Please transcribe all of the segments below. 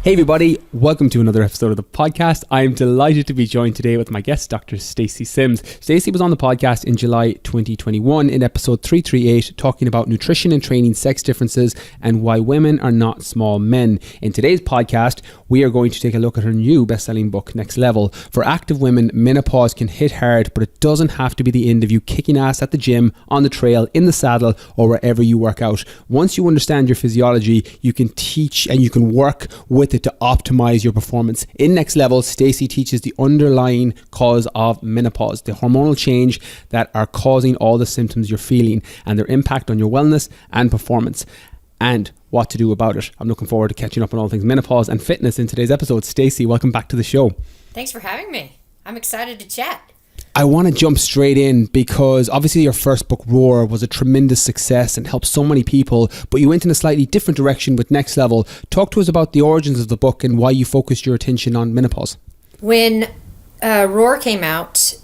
Hey everybody, welcome to another episode of the podcast. I'm delighted to be joined today with my guest, Dr. Stacy Sims. Stacy was on the podcast in July 2021 in episode 338, talking about nutrition and training, sex differences, and why women are not small men. In today's podcast, we are going to take a look at her new best-selling book, Next Level. For active women, menopause can hit hard, but it doesn't have to be the end of you kicking ass at the gym, on the trail, in the saddle, or wherever you work out. Once you understand your physiology, you can teach and you can work with it to optimize your performance. In Next Level, Stacy teaches the underlying cause of menopause, the hormonal change that are causing all the symptoms you're feeling and their impact on your wellness and performance, and what to do about it. I'm looking forward to catching up on all things menopause and fitness in today's episode. Stacy, welcome back to the show. Thanks for having me. I'm excited to chat. I want to jump straight in because obviously your first book, Roar, was a tremendous success and helped so many people, but you went in a slightly different direction with Next Level. Talk to us about the origins of the book and why you focused your attention on menopause. When Roar came out,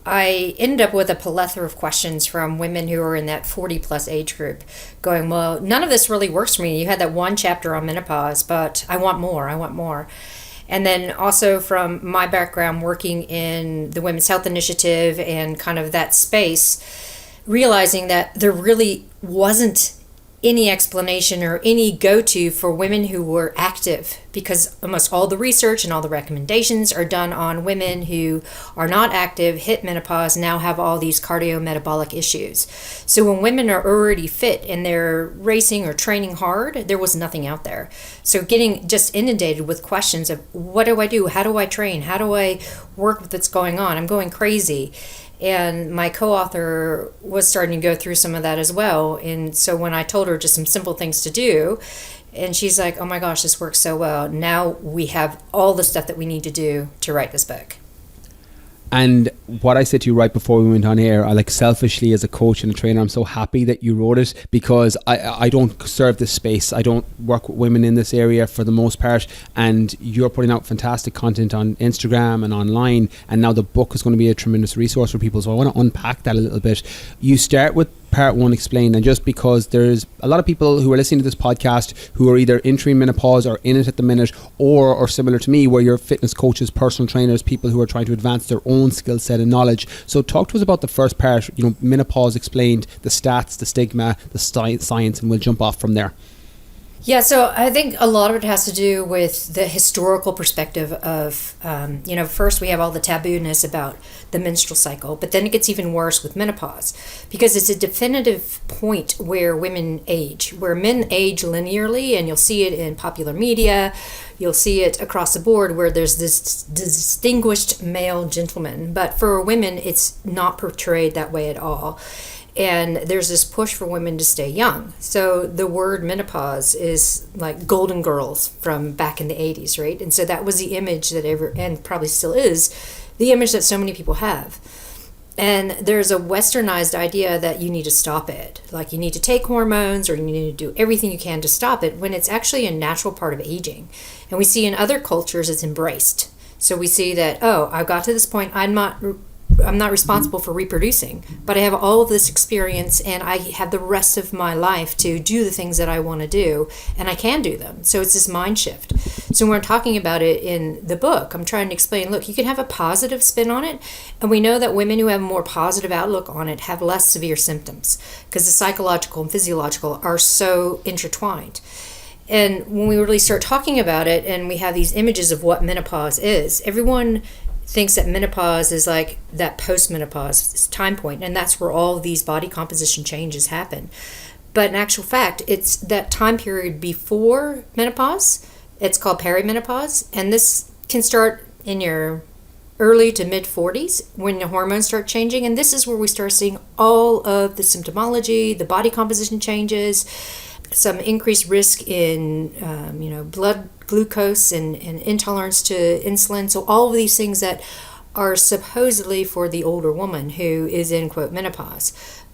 I ended up with a plethora of questions from women who are in that 40 plus age group going, well, none of this really works for me. You had that one chapter on menopause, but I want more. And then also from my background working in the Women's Health Initiative and kind of that space, realizing that there really wasn't any explanation or any go-to for women who were active, because almost all the research and all the recommendations are done on women who are not active, hit menopause, now have all these cardiometabolic issues. So when women are already fit and they're racing or training hard, there was nothing out there. So getting just inundated with questions of what do I do? How do I train? How do I work with what's going on? I'm going crazy. And my co-author was starting to go through some of that as well. And so when I told her just some simple things to do, and she's like, oh my gosh, this works so well. Now we have all the stuff that we need to do to write this book. And what I said to you right before we went on air, I selfishly as a coach and a trainer, I'm so happy that you wrote it, because I don't serve this space. I don't work with women in this area for the most part. And you're putting out fantastic content on Instagram and online. And now the book is going to be a tremendous resource for people. So I want to unpack that a little bit. You start with part one, explain, and just because there's a lot of people who are listening to this podcast who are either entering menopause or in it at the minute, or similar to me, where you're fitness coaches, personal trainers, people who are trying to advance their own skill set and knowledge. So talk to us about the first part, menopause explained, the stats, the stigma, the science, and we'll jump off from there. Yeah, so I think a lot of it has to do with the historical perspective of, first we have all the tabooness about the menstrual cycle, but then it gets even worse with menopause, because it's a definitive point where women age, where men age linearly, and you'll see it in popular media, you'll see it across the board where there's this distinguished male gentleman, but for women it's not portrayed that way at all. And there's this push for women to stay young. So the word menopause is like Golden Girls from back in the 80s, right? And so that was the image that and probably still is, the image that so many people have. And there's a westernized idea that you need to stop it. Like you need to take hormones or you need to do everything you can to stop it, when it's actually a natural part of aging. And we see in other cultures it's embraced. So we see that, I got to this point, I'm not responsible for reproducing, but I have all of this experience and I have the rest of my life to do the things that I want to do, and I can do them. So it's this mind shift. So when we're talking about it in the book, I'm trying to explain, look, you can have a positive spin on it, and we know that women who have a more positive outlook on it have less severe symptoms, because the psychological and physiological are so intertwined. And when we really start talking about it and we have these images of what menopause is, everyone thinks that menopause is like that postmenopause time point, and that's where all of these body composition changes happen. But in actual fact, it's that time period before menopause. It's called perimenopause, and this can start in your early to mid 40s when the hormones start changing, and this is where we start seeing all of the symptomology, the body composition changes, some increased risk in blood glucose and intolerance to insulin. So all of these things that are supposedly for the older woman who is in, quote, menopause.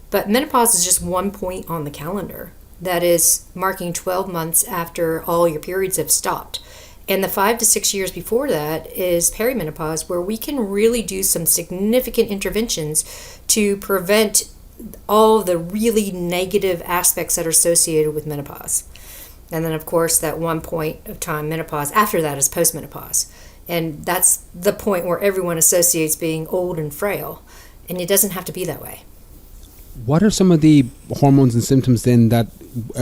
But menopause is just one point on the calendar that is marking 12 months after all your periods have stopped. And the 5 to 6 years before that is perimenopause, where we can really do some significant interventions to prevent all the really negative aspects that are associated with menopause. And then, of course, that one point of time, menopause, after that is postmenopause. And that's the point where everyone associates being old and frail. And it doesn't have to be that way. What are some of the hormones and symptoms then that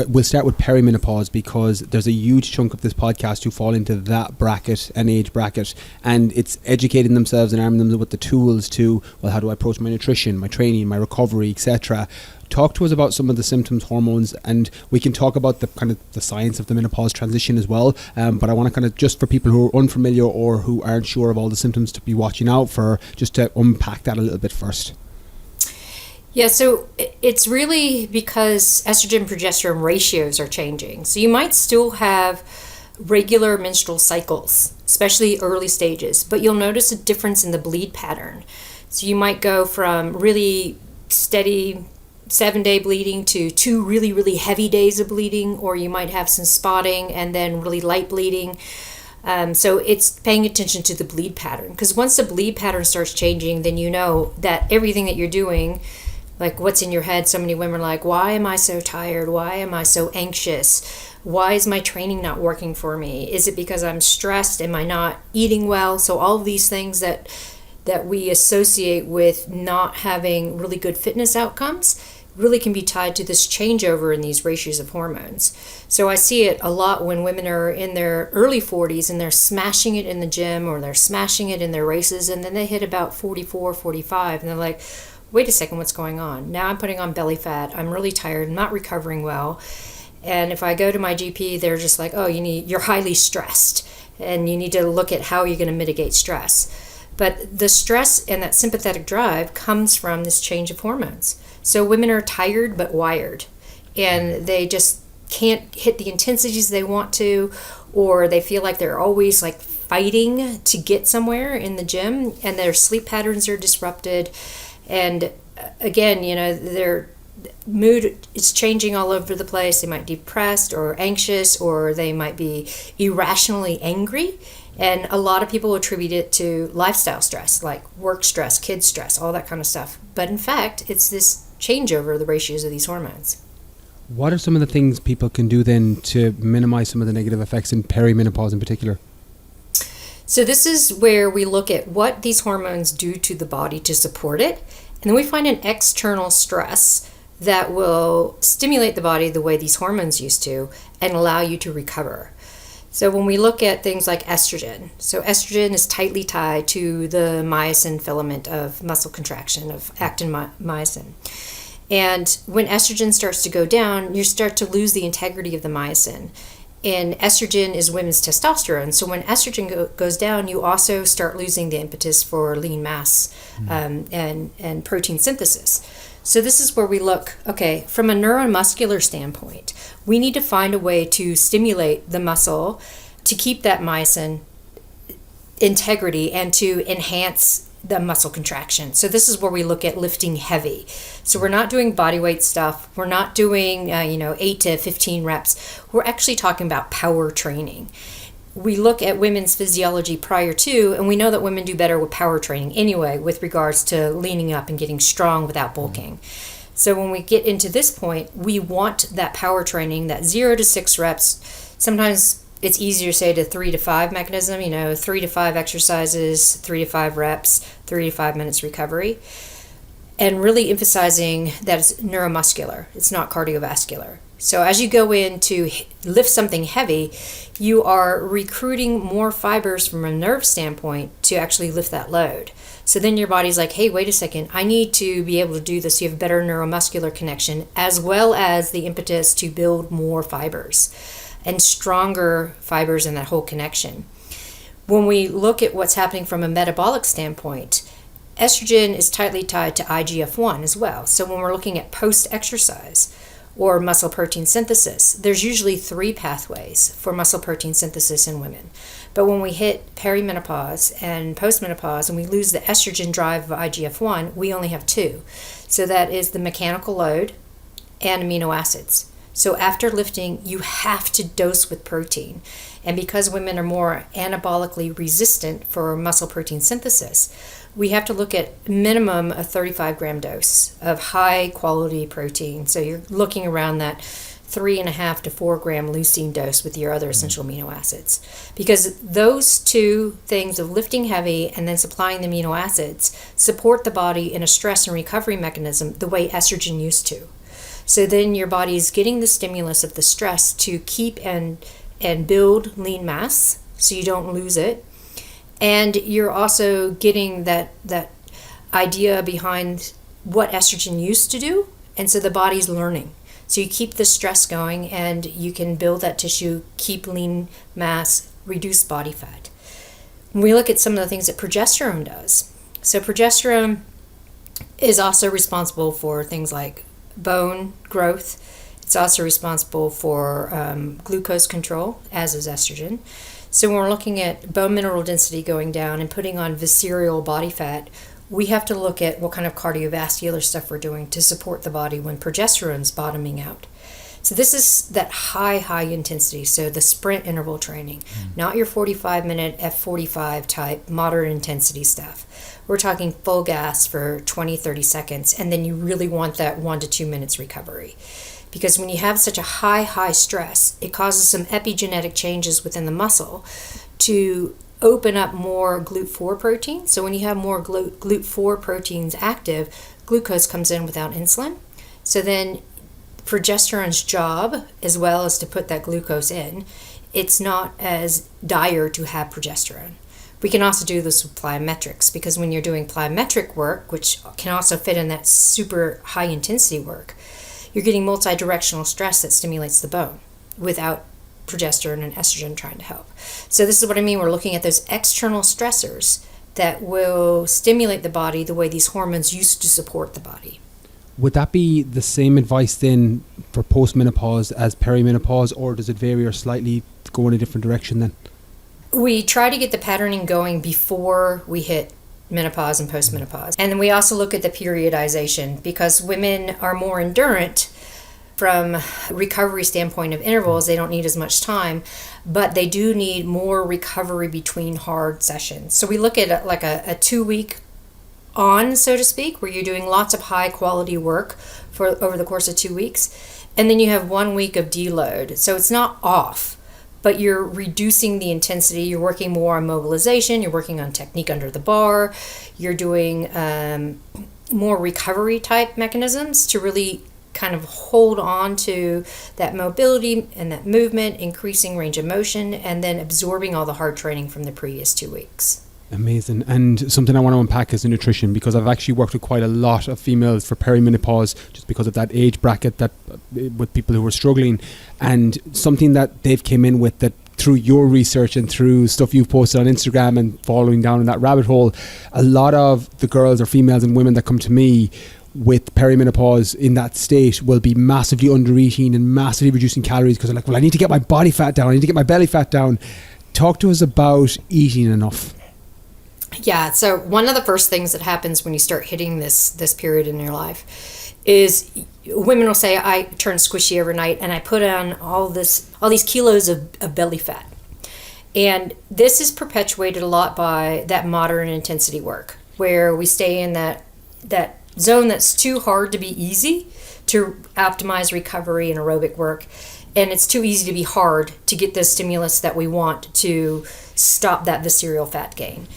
we'll start with perimenopause, because there's a huge chunk of this podcast who fall into that bracket and age bracket, and it's educating themselves and arming them with the tools to, well, how do I approach my nutrition, my training, my recovery, etc. Talk to us about some of the symptoms, hormones, and we can talk about the kind of the science of the menopause transition as well. But I want to kind of, just for people who are unfamiliar or who aren't sure of all the symptoms to be watching out for, just to unpack that a little bit first. Yeah, so it's really because estrogen progesterone ratios are changing. So you might still have regular menstrual cycles, especially early stages, but you'll notice a difference in the bleed pattern. So you might go from really steady 7-day bleeding to 2 really, really heavy days of bleeding, or you might have some spotting and then really light bleeding. So it's paying attention to the bleed pattern, because once the bleed pattern starts changing, then you know that everything that you're doing, like what's in your head. So many women are like, why am I so tired? Why am I so anxious? Why is my training not working for me? Is it because I'm stressed? Am I not eating well? So all of these things that we associate with not having really good fitness outcomes really can be tied to this changeover in these ratios of hormones. So I see it a lot when women are in their early 40s and they're smashing it in the gym or they're smashing it in their races, and then they hit about 44, 45, and they're like, wait a second, what's going on? Now I'm putting on belly fat. I'm really tired. I'm not recovering well. And if I go to my GP, they're just like, oh, you're highly stressed, and you need to look at how you're going to mitigate stress. But the stress and that sympathetic drive comes from this change of hormones. So women are tired but wired, and they just can't hit the intensities they want to, or they feel like they're always like fighting to get somewhere in the gym, and their sleep patterns are disrupted. And again, their mood is changing all over the place. They might be depressed or anxious, or they might be irrationally angry. And a lot of people attribute it to lifestyle stress, like work stress, kids stress, all that kind of stuff. But in fact, it's this changeover of the ratios of these hormones. What are some of the things people can do then to minimize some of the negative effects in perimenopause in particular? So this is where we look at what these hormones do to the body to support it. And then we find an external stress that will stimulate the body the way these hormones used to and allow you to recover. So when we look at things like estrogen, so estrogen is tightly tied to the myosin filament of muscle contraction, of actin myosin. And when estrogen starts to go down, you start to lose the integrity of the myosin. And estrogen is women's testosterone. So when estrogen goes down, you also start losing the impetus for lean mass and protein synthesis. So this is where we look, okay, from a neuromuscular standpoint, we need to find a way to stimulate the muscle to keep that myosin integrity and to enhance the muscle contraction. So this is where we look at lifting heavy. So we're not doing body weight stuff. We're not doing 8 to 15 reps. We're actually talking about power training. We look at women's physiology prior to, and we know that women do better with power training anyway with regards to leaning up and getting strong without bulking. So when we get into this point, we want that power training, that 0 to 6 reps. Sometimes it's easier to say to 3 to 5 mechanism, 3 to 5 exercises, 3 to 5 reps, 3 to 5 minutes recovery. And really emphasizing that it's neuromuscular, it's not cardiovascular. So as you go in to lift something heavy, you are recruiting more fibers from a nerve standpoint to actually lift that load. So then your body's like, hey, wait a second, I need to be able to do this. You have better neuromuscular connection, as well as the impetus to build more fibers and stronger fibers in that whole connection. When we look at what's happening from a metabolic standpoint, estrogen is tightly tied to IGF-1 as well. So when we're looking at post-exercise or muscle protein synthesis, there's usually 3 pathways for muscle protein synthesis in women. But when we hit perimenopause and postmenopause and we lose the estrogen drive of IGF-1, we only have 2. So that is the mechanical load and amino acids. So after lifting, you have to dose with protein. And because women are more anabolically resistant for muscle protein synthesis, we have to look at minimum a 35 gram dose of high quality protein. So you're looking around that 3.5 to 4 gram leucine dose with your other essential amino acids. Because those two things of lifting heavy and then supplying the amino acids support the body in a stress and recovery mechanism the way estrogen used to. So then your body's getting the stimulus of the stress to keep and build lean mass so you don't lose it. And you're also getting that idea behind what estrogen used to do. And so the body's learning. So you keep the stress going and you can build that tissue, keep lean mass, reduce body fat. When we look at some of the things that progesterone does. So progesterone is also responsible for things like bone growth. It's also responsible for glucose control, as is estrogen. So when we're looking at bone mineral density going down and putting on visceral body fat, we have to look at what kind of cardiovascular stuff we're doing to support the body when progesterone's bottoming out. So this is that high intensity, so the sprint interval training, not your 45-minute F45 type moderate intensity stuff. We're talking full gas for 20, 30 seconds, and then you really want that 1 to 2 minutes recovery. Because when you have such a high stress, it causes some epigenetic changes within the muscle to open up more GLUT4 proteins. So when you have more GLUT4 proteins active, glucose comes in without insulin. So then progesterone's job, as well as to put that glucose in, it's not as dire to have progesterone. We can also do this with plyometrics, because when you're doing plyometric work, which can also fit in that super high intensity work, you're getting multi-directional stress that stimulates the bone without progesterone and estrogen trying to help. So this is what I mean. We're looking at those external stressors that will stimulate the body the way these hormones used to support the body. Would that be the same advice then for postmenopause as perimenopause, or does it vary or slightly go in a different direction then? We try to get the patterning going before we hit menopause and postmenopause. And then we also look at the periodization, because women are more endurant from a recovery standpoint of intervals. They don't need as much time, but they do need more recovery between hard sessions. So we look at like a 2-week on, so to speak, where you're doing lots of high quality work for over the course of 2 weeks. And then you have 1 week of deload. So it's not off, but you're reducing the intensity. You're working more on mobilization. You're working on technique under the bar. You're doing more recovery type mechanisms to really kind of hold on to that mobility and that movement, increasing range of motion, and then absorbing all the hard training from the previous 2 weeks. Amazing. And something I want to unpack is the nutrition, because I've actually worked with quite a lot of females for perimenopause just because of that age bracket, that with people who were struggling, and something that they've came in with, that through your research and through stuff you've posted on Instagram and following down in that rabbit hole, a lot of the girls or females and women that come to me with perimenopause in that state will be massively under eating and massively reducing calories, because they're like, well, I need to get my body fat down, I need to get my belly fat down. Talk to us about eating enough. Yeah, so one of the first things that happens when you start hitting this period in your life is women will say, I turn squishy overnight and I put on all these kilos of belly fat. And this is perpetuated a lot by that moderate intensity work, where we stay in that zone that's too hard to be easy to optimize recovery and aerobic work. And it's too easy to be hard to get the stimulus that we want to stop that visceral fat gain.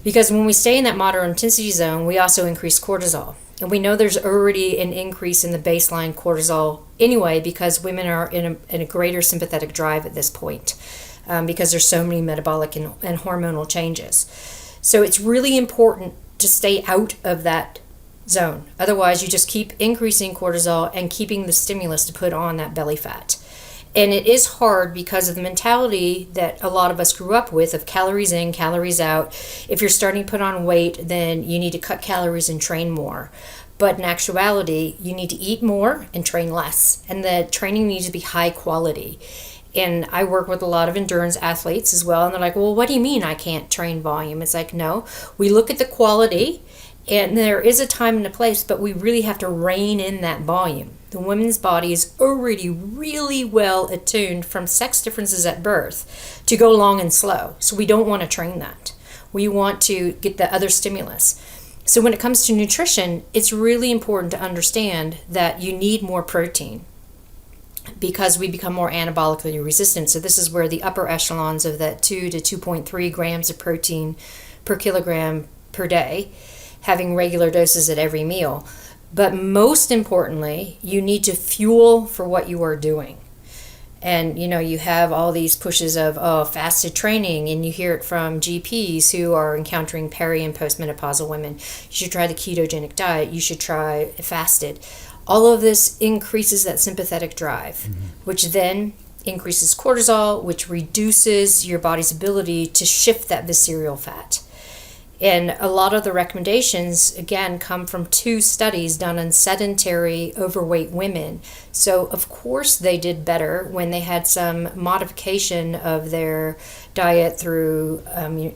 Because when we stay in that moderate intensity zone, we also increase cortisol. And we know there's already an increase in the baseline cortisol anyway, because women are in a greater sympathetic drive at this point, because there's so many metabolic and hormonal changes. So it's really important to stay out of that zone. Otherwise, you just keep increasing cortisol and keeping the stimulus to put on that belly fat. And it is hard because of the mentality that a lot of us grew up with of calories in, calories out. If you're starting to put on weight, then you need to cut calories and train more. But in actuality, you need to eat more and train less. And the training needs to be high quality. And I work with a lot of endurance athletes as well. And they're like, well, what do you mean I can't train volume? It's like, no, we look at the quality, and there is a time and a place, but we really have to rein in that volume. The woman's body is already really well attuned from sex differences at birth to go long and slow. So we don't want to train that. We want to get the other stimulus. So when it comes to nutrition, it's really important to understand that you need more protein. because we become more anabolically resistant. So this is where the upper echelons of that 2 to 2.3 grams of protein per kilogram per day, having regular doses at every meal. But most importantly, you need to fuel for what you are doing. And, you have all these pushes of, fasted training, and you hear it from GPs who are encountering peri and postmenopausal women. You should try the ketogenic diet. You should try fasted. All of this increases that sympathetic drive, which then increases cortisol, which reduces your body's ability to shift that visceral fat. And a lot of the recommendations, again, come from 2 studies done on sedentary, overweight women. So, of course, they did better when they had some modification of their diet through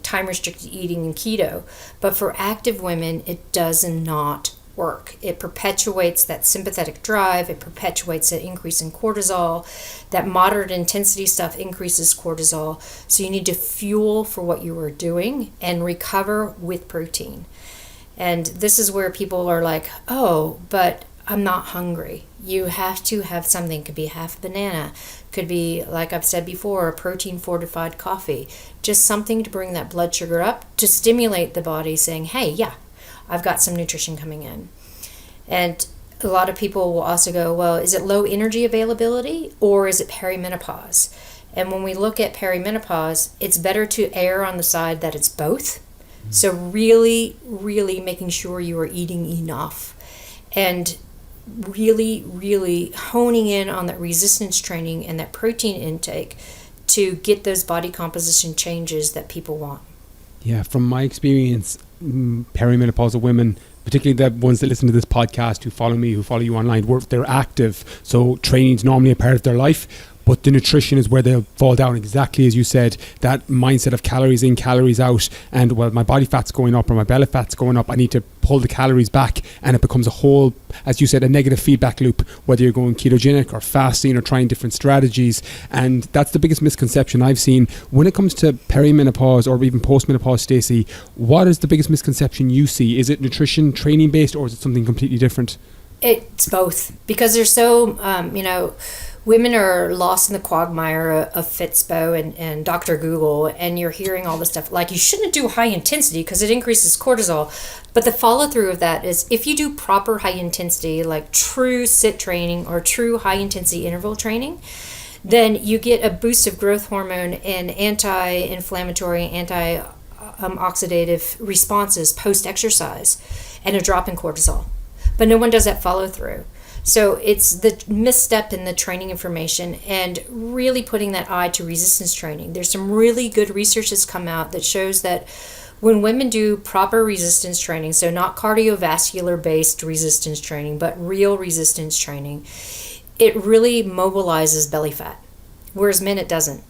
time-restricted eating and keto. But for active women, it does not work. It perpetuates that sympathetic drive. It perpetuates that increase in cortisol. That moderate intensity stuff increases cortisol. So you need to fuel for what you are doing and recover with protein. And this is where people are like, oh, but I'm not hungry. You have to have something. It could be half a banana. Could be, like I've said before, a protein fortified coffee. Just something to bring that blood sugar up, to stimulate the body saying, hey, yeah, I've got some nutrition coming in. And a lot of people will also go, well, is it low energy availability or is it perimenopause? And when we look at perimenopause, it's better to err on the side that it's both. So really, really making sure you are eating enough and really, really honing in on that resistance training and that protein intake to get those body composition changes that people want. Yeah, from my experience, perimenopausal women, particularly the ones that listen to this podcast, who follow me, who follow you online, they're active. So training's normally a part of their life, but the nutrition is where they'll fall down, exactly as you said, that mindset of calories in, calories out, and well, my body fat's going up or my belly fat's going up, I need to pull the calories back, and it becomes a whole, as you said, a negative feedback loop, whether you're going ketogenic or fasting or trying different strategies. And that's the biggest misconception I've seen when it comes to perimenopause or even postmenopause. Stacey, what is the biggest misconception you see? Is it nutrition training based, or is it something completely different? It's both, because they're so women are lost in the quagmire of Fitspo and Dr. Google, and you're hearing all this stuff like you shouldn't do high intensity because it increases cortisol. But the follow through of that is if you do proper high intensity, like true sit training or true high intensity interval training, then you get a boost of growth hormone and anti-inflammatory, anti-oxidative responses post-exercise and a drop in cortisol. But no one does that follow through. So it's the misstep in the training information and really putting that eye to resistance training. There's some really good research that's come out that shows that when women do proper resistance training, so not cardiovascular based resistance training, but real resistance training, it really mobilizes belly fat, whereas men it doesn't.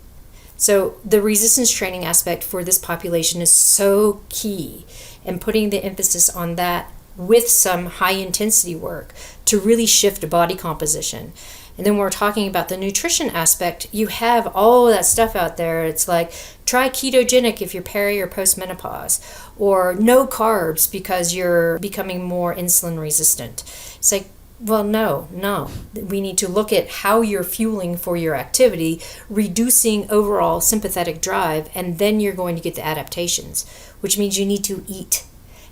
So the resistance training aspect for this population is so key, and putting the emphasis on that with some high intensity work to really shift body composition. And then when we're talking about the nutrition aspect, you have all that stuff out there. It's like, try ketogenic if you're peri or postmenopause, or no carbs because you're becoming more insulin resistant. It's like, well, no. We need to look at how you're fueling for your activity, reducing overall sympathetic drive, and then you're going to get the adaptations, which means you need to eat.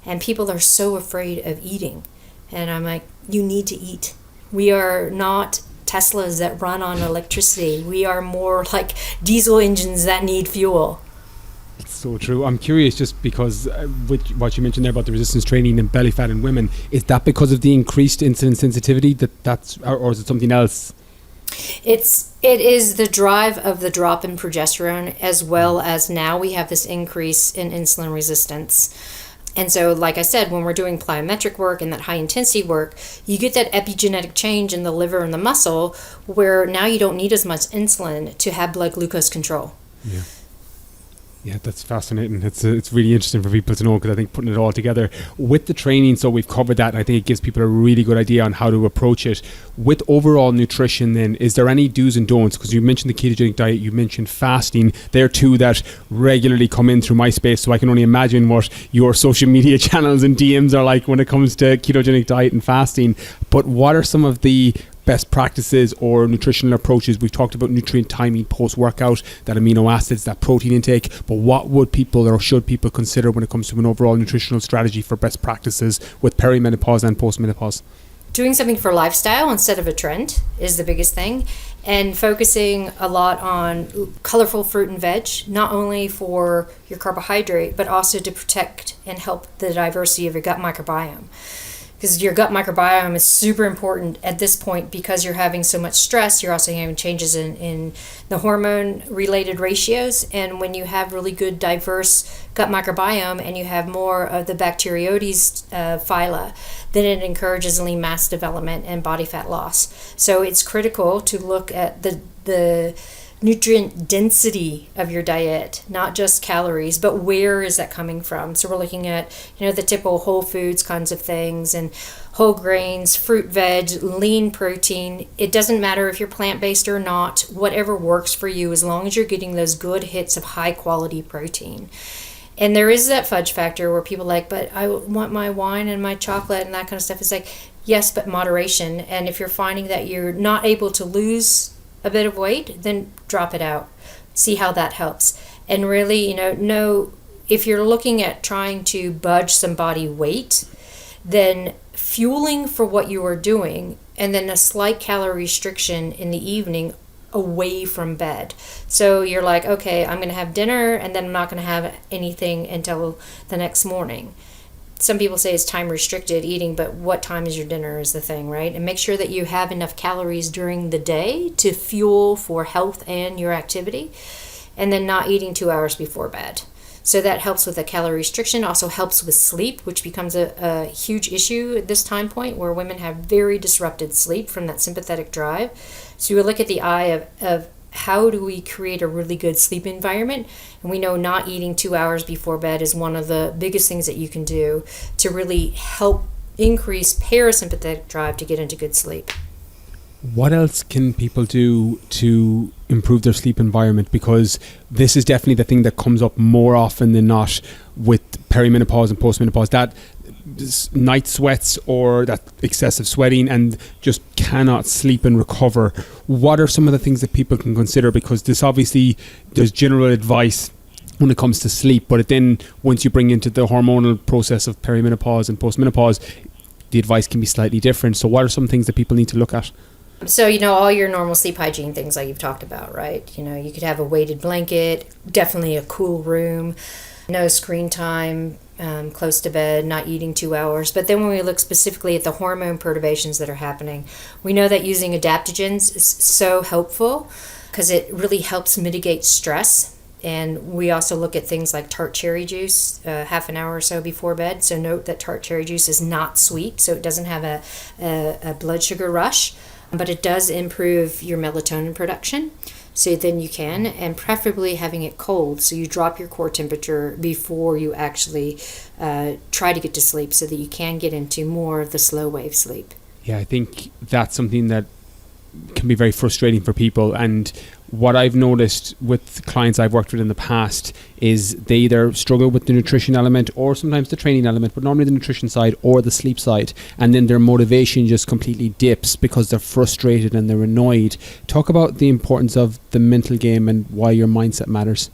And people are so afraid of eating. And I'm like, you need to eat. We are not Teslas that run on electricity. We are more like diesel engines that need fuel. It's so true. I'm curious, just because with what you mentioned there about the resistance training and belly fat in women, is that because of the increased insulin sensitivity or is it something else? It is the drive of the drop in progesterone, as well as now we have this increase in insulin resistance. And so, like I said, when we're doing plyometric work and that high intensity work, you get that epigenetic change in the liver and the muscle where now you don't need as much insulin to have blood glucose control. Yeah, that's fascinating. It's really interesting for people to know, because I think putting it all together with the training, so we've covered that, and I think it gives people a really good idea on how to approach it. With overall nutrition then, is there any do's and don'ts? Because you mentioned the ketogenic diet, you mentioned fasting. They're two that regularly come in through my space, so I can only imagine what your social media channels and DMs are like when it comes to ketogenic diet and fasting. But what are some of the best practices or nutritional approaches. We've talked about nutrient timing post-workout, that amino acids, that protein intake, but what would people or should people consider when it comes to an overall nutritional strategy for best practices with perimenopause and postmenopause? Doing something for lifestyle instead of a trend is the biggest thing, and focusing a lot on colorful fruit and veg, not only for your carbohydrate, but also to protect and help the diversity of your gut microbiome. Because your gut microbiome is super important at this point, because you're having so much stress. You're also having changes in the hormone related ratios. And when you have really good diverse gut microbiome and you have more of the Bacteroides phyla, then it encourages lean mass development and body fat loss. So it's critical to look at the nutrient density of your diet, not just calories, but where is that coming from? So we're looking at, the typical whole foods kinds of things, and whole grains, fruit, veg, lean protein. It doesn't matter if you're plant-based or not, whatever works for you, as long as you're getting those good hits of high quality protein. And there is that fudge factor where people are like, but I want my wine and my chocolate and that kind of stuff. It's like, yes, but moderation. And if you're finding that you're not able to lose a bit of weight, then drop it out. See how that helps. And really, know if you're looking at trying to budge some body weight, then fueling for what you are doing, and then a slight calorie restriction in the evening away from bed. So you're like, okay, I'm going to have dinner and then I'm not going to have anything until the next morning. Some people say it's time restricted eating, but what time is your dinner is the thing, right? And make sure that you have enough calories during the day to fuel for health and your activity, and then not eating 2 hours before bed. So that helps with a calorie restriction, also helps with sleep, which becomes a huge issue at this time point, where women have very disrupted sleep from that sympathetic drive. So you look at the eye of how do we create a really good sleep environment? And we know not eating 2 hours before bed is one of the biggest things that you can do to really help increase parasympathetic drive to get into good sleep. What else can people do to improve their sleep environment? Because this is definitely the thing that comes up more often than not with perimenopause and postmenopause, that night sweats or that excessive sweating and just cannot sleep and recover. What are some of the things that people can consider? Because this obviously, there's general advice when it comes to sleep, but then once you bring into the hormonal process of perimenopause and postmenopause, the advice can be slightly different. So what are some things that people need to look at? So, all your normal sleep hygiene things like you've talked about, right? You could have a weighted blanket, definitely a cool room, no screen time, close to bed, not eating 2 hours. But then when we look specifically at the hormone perturbations that are happening, we know that using adaptogens is so helpful because it really helps mitigate stress. And we also look at things like tart cherry juice half an hour or so before bed. So note that tart cherry juice is not sweet, so it doesn't have a blood sugar rush, but it does improve your melatonin production. So then you can, and preferably having it cold, so you drop your core temperature before you actually try to get to sleep, so that you can get into more of the slow wave sleep. Yeah, I think that's something that can be very frustrating for people. And what I've noticed with clients I've worked with in the past is they either struggle with the nutrition element or sometimes the training element, but normally the nutrition side or the sleep side, and then their motivation just completely dips because they're frustrated and they're annoyed. Talk about the importance of the mental game and why your mindset matters.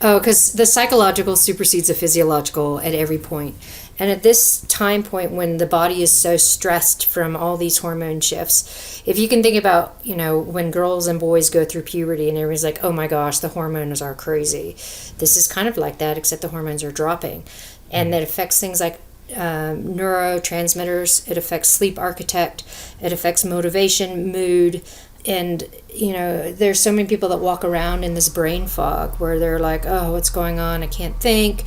Oh, because the psychological supersedes the physiological at every point. And at this time point when the body is so stressed from all these hormone shifts, if you can think about, when girls and boys go through puberty and everybody's like, oh my gosh, the hormones are crazy. This is kind of like that, except the hormones are dropping. And that affects things like neurotransmitters. It affects sleep architect. It affects motivation, mood. And, there's so many people that walk around in this brain fog where they're like, oh, what's going on? I can't think.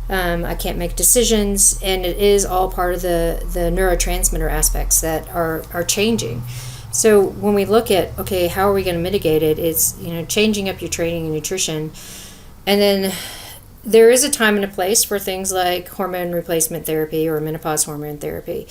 I can't make decisions. And it is all part of the neurotransmitter aspects that are changing. So when we look at, okay, how are we going to mitigate it? It's, changing up your training and nutrition. And then there is a time and a place for things like hormone replacement therapy or menopause hormone therapy.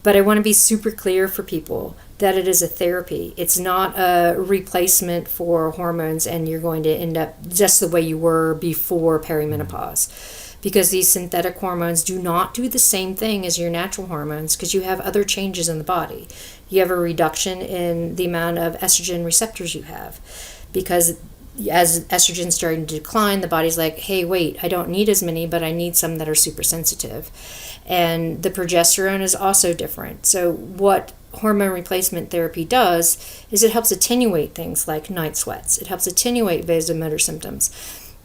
But I want to be super clear for people that it is a therapy. It's not a replacement for hormones and you're going to end up just the way you were before perimenopause. because these synthetic hormones do not do the same thing as your natural hormones, because you have other changes in the body. You have a reduction in the amount of estrogen receptors you have, because as estrogen's starting to decline, the body's like, hey, wait, I don't need as many, but I need some that are super sensitive. And the progesterone is also different. So what hormone replacement therapy does is it helps attenuate things like night sweats. It helps attenuate vasomotor symptoms.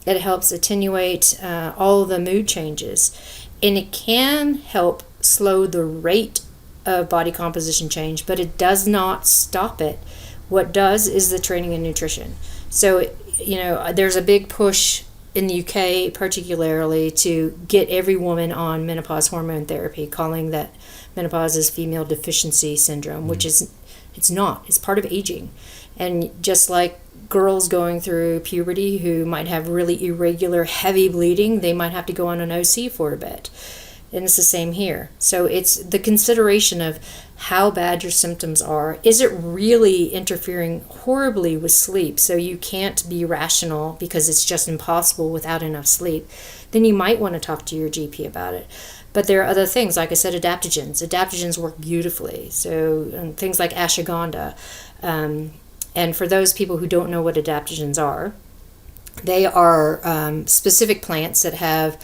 It helps attenuate all of the mood changes. And it can help slow the rate of body composition change, but it does not stop it. What does is the training and nutrition. So, there's a big push in the UK particularly to get every woman on menopause hormone therapy, calling that menopause is female deficiency syndrome, which is, it's not. It's part of aging. And just like girls going through puberty who might have really irregular, heavy bleeding, they might have to go on an OC for a bit. And it's the same here. So it's the consideration of how bad your symptoms are. Is it really interfering horribly with sleep, so you can't be rational because it's just impossible without enough sleep? Then you might want to talk to your GP about it. But there are other things, like I said, adaptogens. Adaptogens work beautifully. So things like ashwagandha. And for those people who don't know what adaptogens are, they are specific plants that have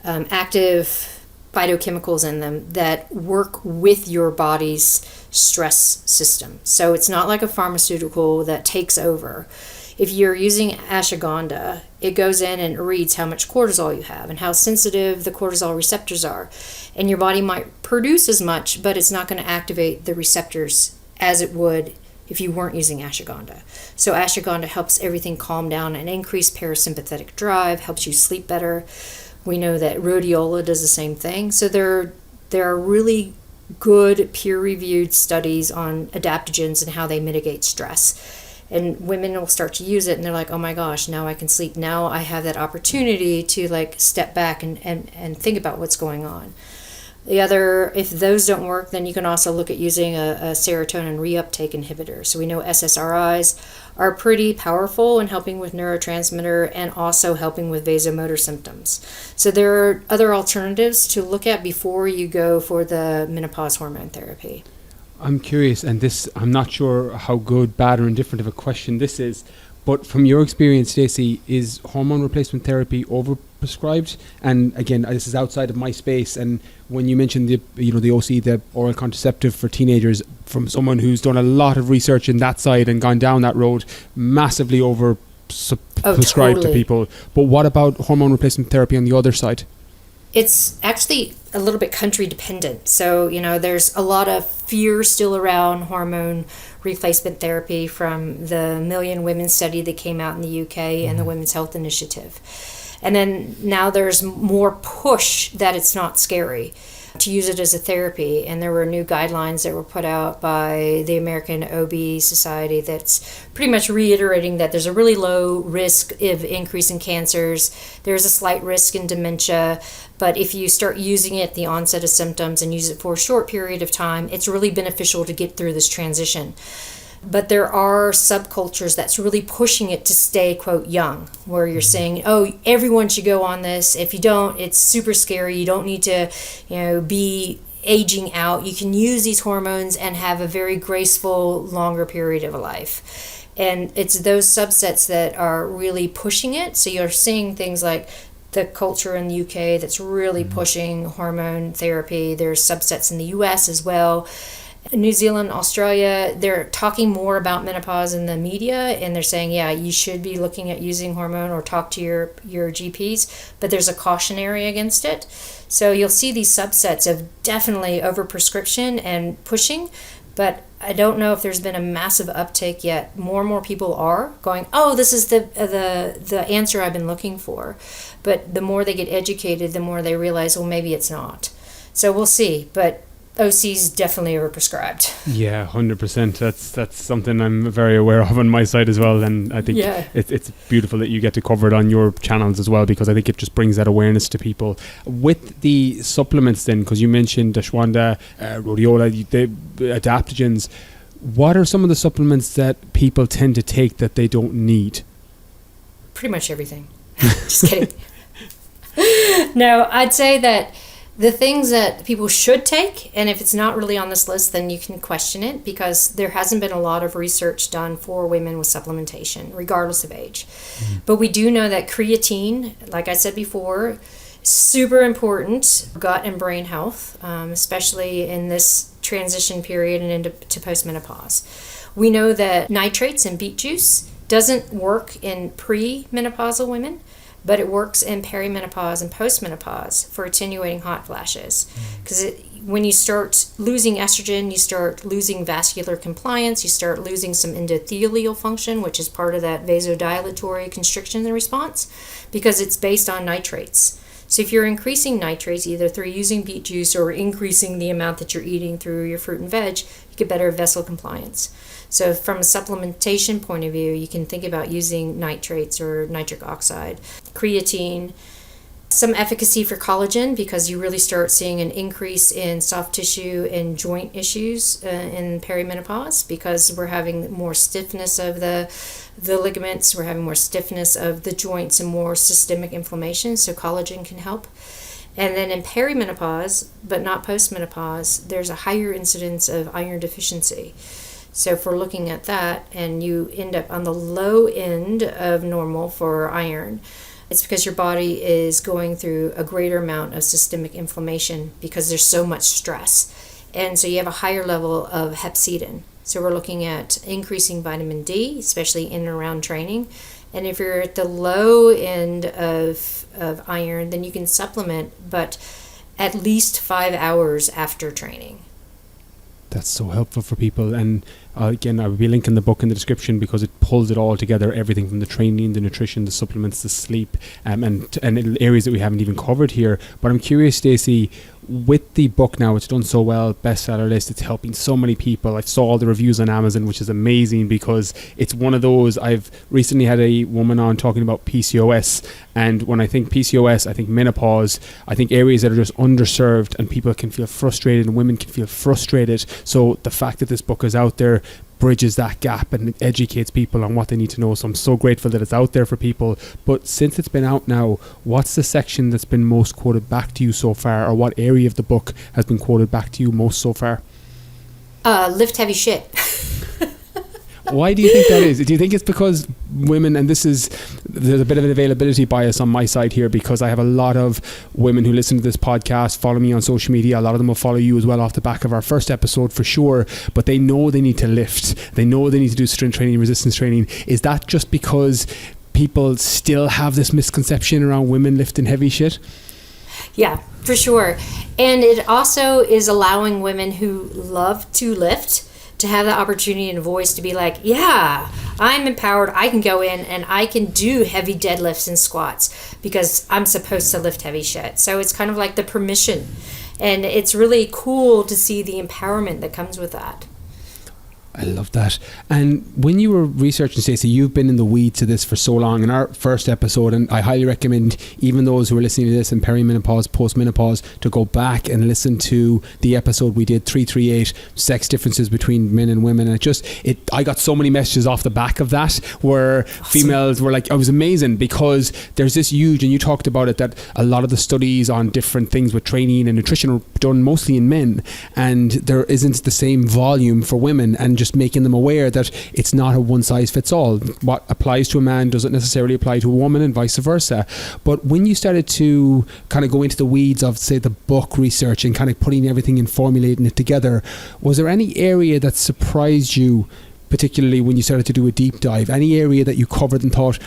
active phytochemicals in them that work with your body's stress system. So it's not like a pharmaceutical that takes over. If you're using ashwagandha, it goes in and reads how much cortisol you have and how sensitive the cortisol receptors are. And your body might produce as much, but it's not going to activate the receptors as it would if you weren't using ashwagandha. So ashwagandha helps everything calm down and increase parasympathetic drive, helps you sleep better. We know that rhodiola does the same thing. So there are really good peer-reviewed studies on adaptogens and how they mitigate stress. And women will start to use it and they're like, oh my gosh, now I can sleep. Now I have that opportunity to step back and think about what's going on. The other, if those don't work, then you can also look at using a serotonin reuptake inhibitor. So we know SSRIs are pretty powerful in helping with neurotransmitter and also helping with vasomotor symptoms. So there are other alternatives to look at before you go for the menopause hormone therapy. I'm curious, and this, I'm not sure how good, bad, or indifferent of a question this is, but from your experience, Stacy, is hormone replacement therapy overprescribed? And again, this is outside of my space. And when you mentioned the OC, the oral contraceptive for teenagers, from someone who's done a lot of research in that side and gone down that road, massively prescribed totally. to people. But what about hormone replacement therapy on the other side? It's actually a little bit country dependent. So, there's a lot of fear still around hormone replacement therapy from the Million Women study that came out in the UK and the Women's Health Initiative. And then now there's more push that it's not scary to use it as a therapy. And there were new guidelines that were put out by the American OB Society that's pretty much reiterating that there's a really low risk of increase in cancers. There's a slight risk in dementia. But if you start using it at the onset of symptoms and use it for a short period of time, it's really beneficial to get through this transition. But there are subcultures that's really pushing it to stay, quote, young, where you're saying, oh, everyone should go on this. If you don't, it's super scary. You don't need to, be aging out. You can use these hormones and have a very graceful, longer period of a life. And it's those subsets that are really pushing it. So you're seeing things like the culture in the UK that's really pushing hormone therapy. There's subsets in the US as well. New Zealand, Australia, they're talking more about menopause in the media, and they're saying, yeah, you should be looking at using hormone or talk to your GPs, but there's a cautionary against it. So you'll see these subsets of definitely overprescription and pushing, but I don't know if there's been a massive uptake yet. More and more people are going, oh, this is the answer I've been looking for. But the more they get educated, the more they realize, well, maybe it's not. So we'll see, but OC's definitely overprescribed. Yeah, 100%. That's something I'm very aware of on my side as well, and I think it's beautiful that you get to cover it on your channels as well, because I think it just brings that awareness to people. With the supplements then, because you mentioned ashwagandha, rhodiola, the adaptogens, what are some of the supplements that people tend to take that they don't need? Pretty much everything. Just kidding. No, I'd say that the things that people should take, and if it's not really on this list, then you can question it, because there hasn't been a lot of research done for women with supplementation, regardless of age. But we do know that creatine, like I said before, super important gut and brain health, especially in this transition period and into postmenopause. We know that nitrates in beet juice doesn't work in premenopausal women, but it works in perimenopause and postmenopause for attenuating hot flashes. Because when you start losing estrogen, you start losing vascular compliance, you start losing some endothelial function, which is part of that vasodilatory constriction response, because it's based on nitrates. So if you're increasing nitrates either through using beet juice or increasing the amount that you're eating through your fruit and veg, you get better vessel compliance. So from a supplementation point of view, you can think about using nitrates or nitric oxide, creatine, some efficacy for collagen, because you really start seeing an increase in soft tissue and joint issues in perimenopause, because we're having more stiffness of the ligaments, we're having more stiffness of the joints and more systemic inflammation, so collagen can help. And then in perimenopause, but not postmenopause, there's a higher incidence of iron deficiency. So if we're looking at that and you end up on the low end of normal for iron, it's because your body is going through a greater amount of systemic inflammation because there's so much stress. And so you have a higher level of hepcidin. So we're looking at increasing vitamin D, especially in and around training. And if you're at the low end of iron, then you can supplement, but at least 5 hours after training. That's so helpful for people. And again, I will be linking the book in the description because it pulls it all together, everything from the training, the nutrition, the supplements, the sleep, and areas that we haven't even covered here. But I'm curious, Stacy, with the book now, it's done so well, bestseller list, it's helping so many people. I saw all the reviews on Amazon, which is amazing, because it's one of those, I've recently had a woman on talking about PCOS, and when I think PCOS, I think menopause, I think areas that are just underserved, and people can feel frustrated and women can feel frustrated. So the fact that this book is out there bridges that gap and educates people on what they need to know. So I'm so grateful that it's out there for people. But since it's been out now, what's the section that's been most quoted back to you so far, or what area of the book has been quoted back to you most so far? Lift heavy shit. Why do you think that is? Do you think it's because women, and there's a bit of an availability bias on my side here, because I have a lot of women who listen to this podcast, follow me on social media. A lot of them will follow you as well off the back of our first episode for sure, but they know they need to lift. They know they need to do strength training, resistance training. Is that just because people still have this misconception around women lifting heavy shit? Yeah, for sure. And it also is allowing women who love to lift to have the opportunity and voice to be like, yeah, I'm empowered. I can go in and I can do heavy deadlifts and squats because I'm supposed to lift heavy shit. So it's kind of like the permission. And it's really cool to see the empowerment that comes with that. I love that. And when you were researching, Stacey, you've been in the weeds of this for so long. In our first episode, and I highly recommend even those who are listening to this in perimenopause, postmenopause, to go back and listen to the episode we did, 338, sex differences between men and women. And I got so many messages off the back of that where females were like, it was amazing, because there's this huge, and you talked about it, that a lot of the studies on different things with training and nutrition are done mostly in men, and there isn't the same volume for women, and just making them aware that it's not a one size fits all. What applies to a man doesn't necessarily apply to a woman, and vice versa. But when you started to kind of go into the weeds of, say, the book research and kind of putting everything and formulating it together, was there any area that surprised you, particularly when you started to do a deep dive? Any area that you covered and thought,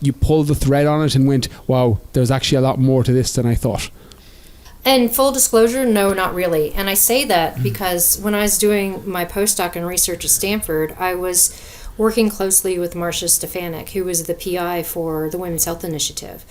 you pulled the thread on it and went, wow, there's actually a lot more to this than I thought? And full disclosure, no, not really. And I say that because when I was doing my postdoc and research at Stanford, I was working closely with Marcia Stefanik, who was the PI for the Women's Health Initiative.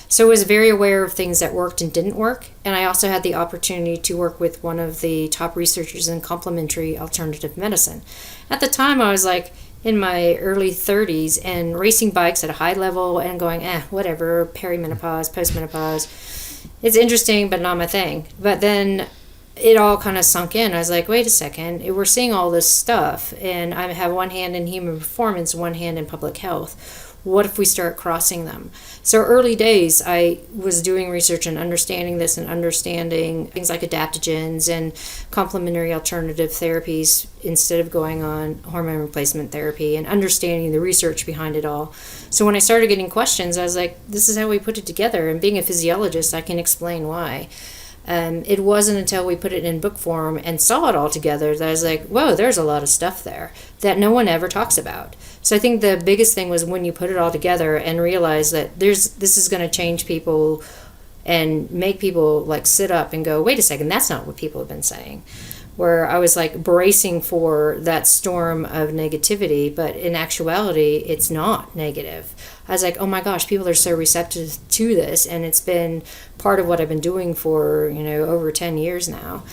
So I was very aware of things that worked and didn't work. And I also had the opportunity to work with one of the top researchers in complementary alternative medicine. At the time, I was like in my early 30s and racing bikes at a high level and going, whatever, perimenopause, postmenopause. It's interesting, but not my thing. But then it all kind of sunk in. I was like, wait a second, we're seeing all this stuff, and I have one hand in human performance, one hand in public health. What if we start crossing them? So early days, I was doing research and understanding this and understanding things like adaptogens and complementary alternative therapies instead of going on hormone replacement therapy, and understanding the research behind it all. So when I started getting questions, I was like, this is how we put it together. And being a physiologist, I can explain why. It wasn't until we put it in book form and saw it all together that I was like, whoa, there's a lot of stuff there that no one ever talks about. So I think the biggest thing was when you put it all together and realize that this is going to change people and make people like sit up and go, wait a second, that's not what people have been saying. Where I was like bracing for that storm of negativity, but in actuality, it's not negative. I was like, oh my gosh, people are so receptive to this, and it's been part of what I've been doing for, over 10 years now.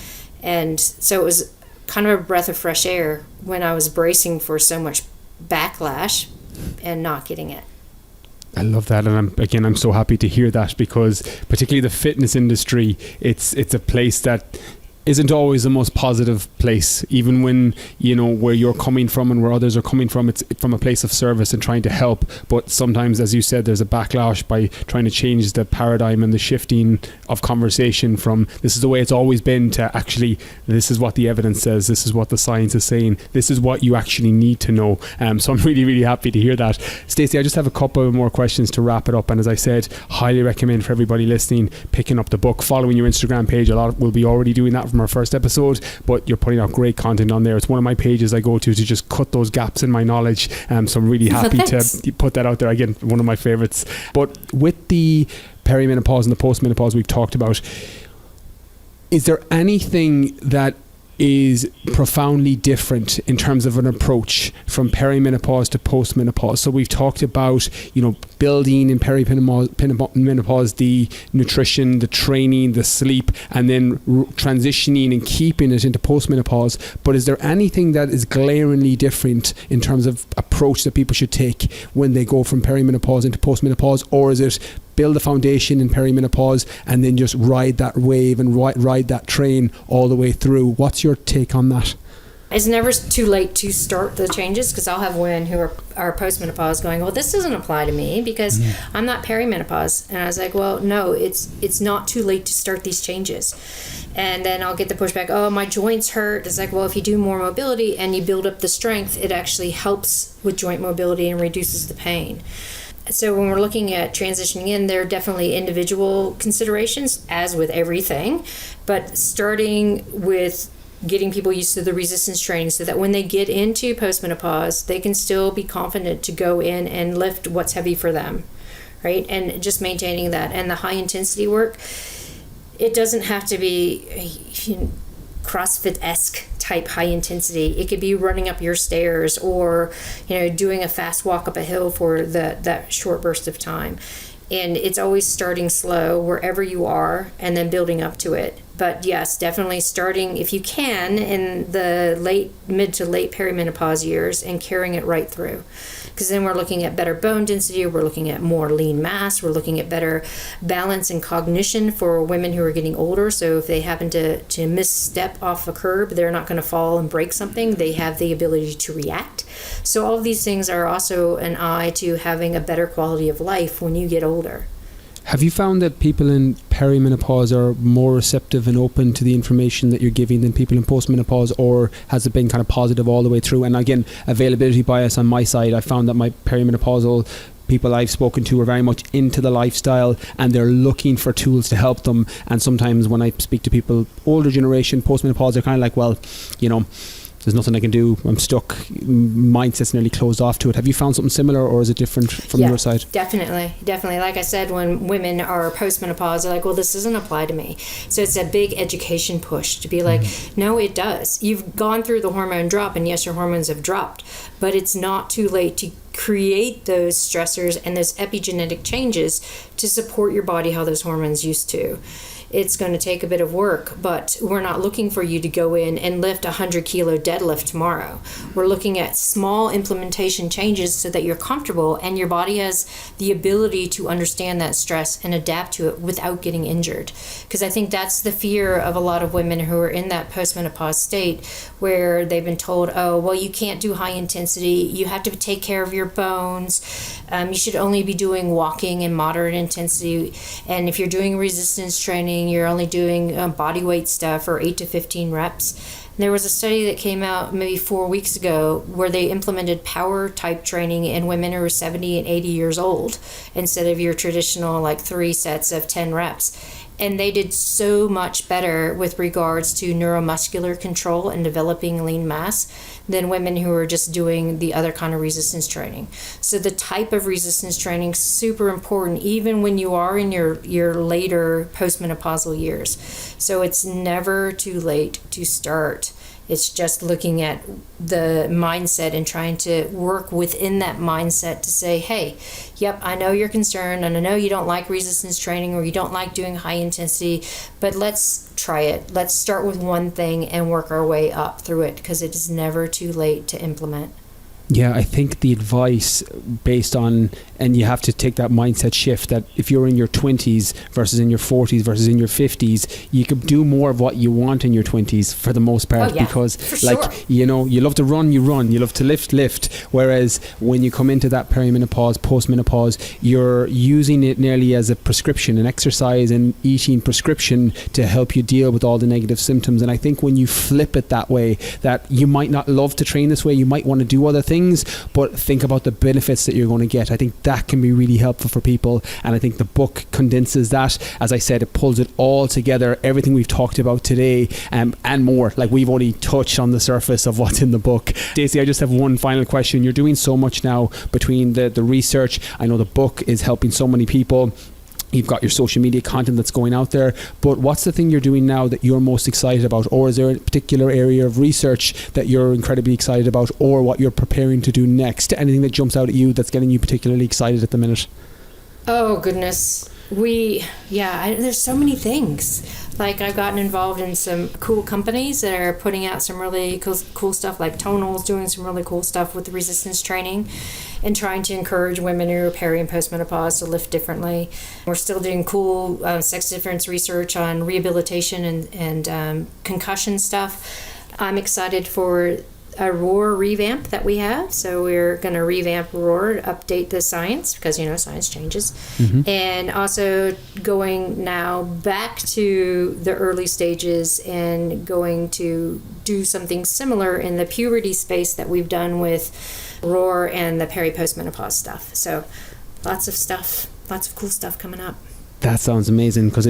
And so it was kind of a breath of fresh air when I was bracing for so much backlash and not getting it. I love that, and I'm so happy to hear that, because particularly the fitness industry, it's a place that isn't always the most positive place, even when where you're coming from and where others are coming from. It's from a place of service and trying to help, but sometimes, as you said, there's a backlash by trying to change the paradigm and the shifting of conversation from this is the way it's always been to actually this is what the evidence says, this is what the science is saying, this is what you actually need to know. So I'm really, really happy to hear that. Stacey, I just have a couple more questions to wrap it up, and as I said, highly recommend for everybody listening picking up the book, following your Instagram page. A lot will be already doing that from our first episode, but you're putting out great content on there. It's one of my pages I go to just cut those gaps in my knowledge, so I'm really happy to put that out there. Again, one of my favorites. But with the perimenopause and the postmenopause we've talked about, is there anything that is profoundly different in terms of an approach from perimenopause to postmenopause? So we've talked about, building in perimenopause, the nutrition, the training, the sleep, and then transitioning and keeping it into postmenopause. But is there anything that is glaringly different in terms of approach that people should take when they go from perimenopause into postmenopause? Or is it build a foundation in perimenopause and then just ride that wave and ride that train all the way through? What's your take on that? It's never too late to start the changes, because I'll have women who are postmenopause going, well, this doesn't apply to me because I'm not perimenopause. And I was like, well, no, it's not too late to start these changes. And then I'll get the pushback, oh, my joints hurt. It's like, well, if you do more mobility and you build up the strength, it actually helps with joint mobility and reduces the pain. So when we're looking at transitioning in, there are definitely individual considerations, as with everything, but starting with getting people used to the resistance training so that when they get into postmenopause, they can still be confident to go in and lift what's heavy for them, right? And just maintaining that. And the high intensity work, it doesn't have to be CrossFit-esque type high intensity. It could be running up your stairs or doing a fast walk up a hill for that short burst of time. And it's always starting slow wherever you are and then building up to it. But yes, definitely starting, if you can, in the mid to late perimenopause years and carrying it right through. Because then we're looking at better bone density, we're looking at more lean mass, we're looking at better balance and cognition for women who are getting older. So if they happen to misstep off a curb, they're not going to fall and break something. They have the ability to react. So all of these things are also an eye to having a better quality of life when you get older. Have you found that people in perimenopause are more receptive and open to the information that you're giving than people in postmenopause, or has it been kind of positive all the way through? And again, availability bias on my side, I found that my perimenopausal people I've spoken to are very much into the lifestyle and they're looking for tools to help them. And sometimes when I speak to people, older generation, postmenopause, they're kind of like, well, there's nothing I can do, I'm stuck, mindset's nearly closed off to it. Have you found something similar, or is it different from your side? Definitely. Like I said, when women are postmenopause, they're like, well, this doesn't apply to me. So it's a big education push to be like, no, it does. You've gone through the hormone drop, and yes, your hormones have dropped, but it's not too late to create those stressors and those epigenetic changes to support your body how those hormones used to. it's going to take a bit of work, but we're not looking for you to go in and lift a 100-kilo deadlift tomorrow. We're looking at small implementation changes so that you're comfortable and your body has the ability to understand that stress and adapt to it without getting injured. Because I think that's the fear of a lot of women who are in that postmenopause state where they've been told, oh, well, you can't do high intensity, you have to take care of your bones, you should only be doing walking in moderate intensity, and if you're doing resistance training, you're only doing body weight stuff or 8 to 15 reps. There was a study that came out maybe 4 weeks ago where they implemented power type training in women who are 70 and 80 years old instead of your traditional like 3 sets of 10 reps. And they did so much better with regards to neuromuscular control and developing lean mass than women who are just doing the other kind of resistance training. So the type of resistance training is super important even when you are in your later postmenopausal years. So it's never too late to start. It's just looking at the mindset and trying to work within that mindset to say, hey, yep, I know you're concerned and I know you don't like resistance training or you don't like doing high intensity, but let's try it. Let's start with one thing and work our way up through it because it is never too late to implement. Yeah, I think the advice based on, and you have to take that mindset shift that if you're in your 20s versus in your 40s versus in your 50s, you could do more of what you want in your 20s for the most part, because like, sure, you know, you love to run, you love to lift. Whereas when you come into that perimenopause, postmenopause, you're using it nearly as a prescription, an exercise and eating prescription to help you deal with all the negative symptoms. And I think when you flip it that way, that you might not love to train this way, you might want to do other things, but think about the benefits that you're going to get. I think that can be really helpful for people, and I think the book condenses that. As I said, it pulls it all together, everything we've talked about today, and more. Like, we've only touched on the surface of what's in the book. Stacey, I just have one final question. You're doing so much now between the research. I know the book is helping so many people. You've got your social media content that's going out there, but what's the thing you're doing now that you're most excited about? Or is there a particular area of research that you're incredibly excited about, or what you're preparing to do next? Anything that jumps out at you that's getting you particularly excited at the minute? Oh, goodness. There's so many things. Like, I've gotten involved in some cool companies that are putting out some really cool stuff, like Tonal's doing some really cool stuff with the resistance training and trying to encourage women who are peri and postmenopause to lift differently. We're still doing cool sex difference research on rehabilitation and concussion stuff. I'm excited for a ROAR revamp that we have. So we're going to revamp ROAR, update the science, because, you know, science changes. Mm-hmm. And also going now back to the early stages and going to do something similar in the puberty space that we've done with ROAR and the peri-postmenopause stuff. So lots of cool stuff coming up. That sounds amazing, because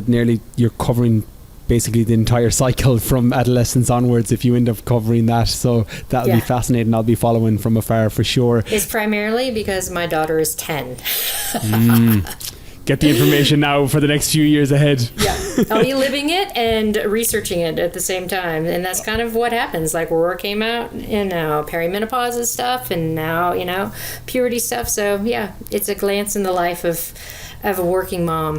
you're covering basically the entire cycle from adolescence onwards if you end up covering that. So that'll be fascinating. I'll be following from afar for sure. It's primarily because my daughter is 10. Get the information now for the next few years ahead. Yeah, I'll be living it and researching it at the same time. And that's kind of what happens. Like, ROAR came out, and now perimenopause and stuff, and now, you know, puberty stuff. So yeah, it's a glance in the life of a working mom.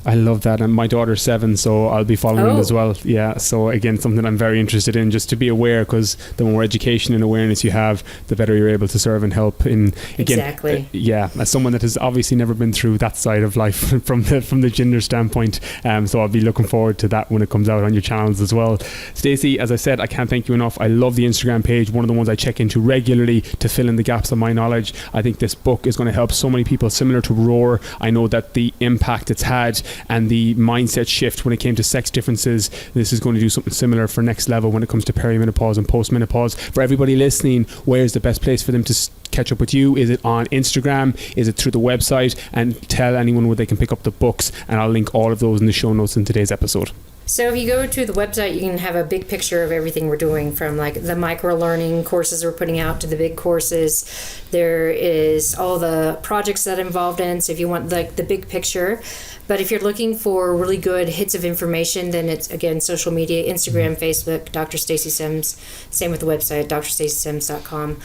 I love that, and my daughter's 7, so I'll be following as well. Yeah, so again, something I'm very interested in, just to be aware, because the more education and awareness you have, the better you're able to serve and help. In again, exactly. As someone that has obviously never been through that side of life from the gender standpoint, so I'll be looking forward to that when it comes out on your channels as well. Stacey, as I said, I can't thank you enough. I love the Instagram page, one of the ones I check into regularly to fill in the gaps of my knowledge. I think this book is going to help so many people, similar to ROAR. I know that the impact it's had and the mindset shift when it came to sex differences, this is going to do something similar for Next Level when it comes to perimenopause and postmenopause. For everybody listening, where's the best place for them to catch up with you? Is it on Instagram? Is it through the website? And tell anyone where they can pick up the books, and I'll link all of those in the show notes in today's episode. So if you go to the website, you can have a big picture of everything we're doing, from like the micro learning courses we're putting out to the big courses. There is all the projects that I'm involved in. So if you want like the big picture, but if you're looking for really good hits of information, then it's, again, social media, Instagram, Facebook, Dr. Stacy Sims. Same with the website, drstacysims.com.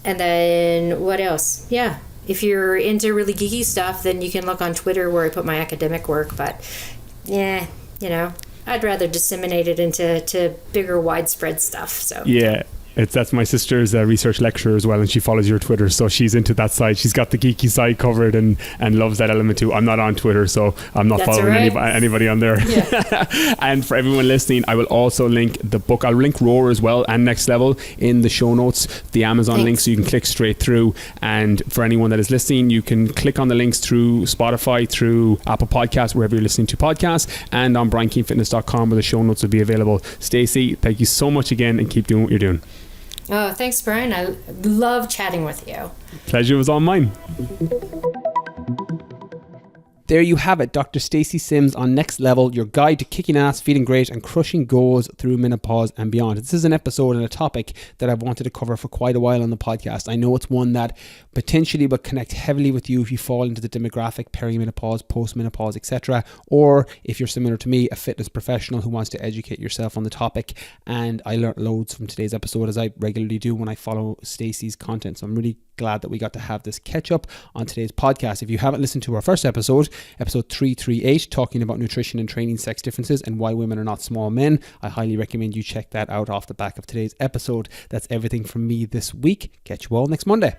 And then what else? Yeah. If you're into really geeky stuff, then you can look on Twitter where I put my academic work. But yeah, I'd rather disseminate it into bigger, widespread stuff. So yeah. That's my sister's research lecturer as well, and she follows your Twitter, so she's into that side. She's got the geeky side covered and loves that element too. I'm not on Twitter, so I'm not following anybody on there. Yeah. And for everyone listening, I will also link the book. I'll link Roar as well and Next Level in the show notes, the Amazon link, so you can click straight through. And for anyone that is listening, you can click on the links through Spotify, through Apple Podcasts, wherever you're listening to podcasts, and on briankeenfitness.com where the show notes will be available. Stacey, thank you so much again, and keep doing what you're doing. Oh, thanks, Brian. I love chatting with you. Pleasure was all mine. There you have it, Dr. Stacy Sims on Next Level, your guide to kicking ass, feeling great and crushing goals through menopause and beyond. This is an episode and a topic that I've wanted to cover for quite a while on the podcast. I know it's one that potentially will connect heavily with you if you fall into the demographic, perimenopause, postmenopause, etc. Or if you're similar to me, a fitness professional who wants to educate yourself on the topic. And I learned loads from today's episode, as I regularly do when I follow Stacey's content. So I'm really glad that we got to have this catch up on today's podcast. If you haven't listened to our first episode 338, talking about nutrition and training, sex differences and why women are not small men, I highly recommend you check that out off the back of today's episode. That's everything from me this week. Catch you all next Monday.